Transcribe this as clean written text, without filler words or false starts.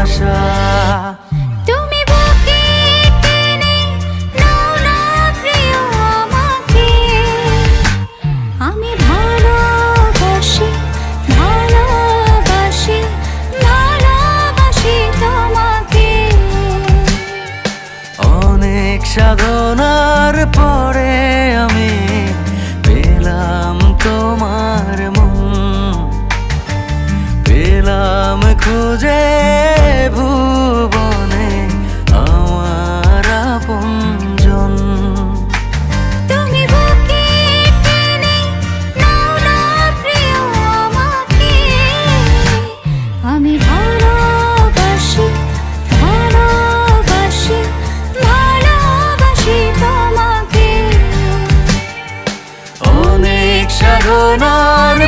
আশা। তুমি বুকে টেনে নাও না প্রিয় আমাকে, আমি ভালোবাসি ভালোবাসি ভালোবাসি তোমাকে। অনেক সাধনার পরে আমি পেলাম তোমার মন, পেলাম খুঁজে ভুবনে আমার আপনজন। তুমি বুকে টেনে নাও না প্রিয় আমাকে, আমি ভালোবাসি ভালোবাসি ভালোবাসি তোমাকে। অনেক সাধনার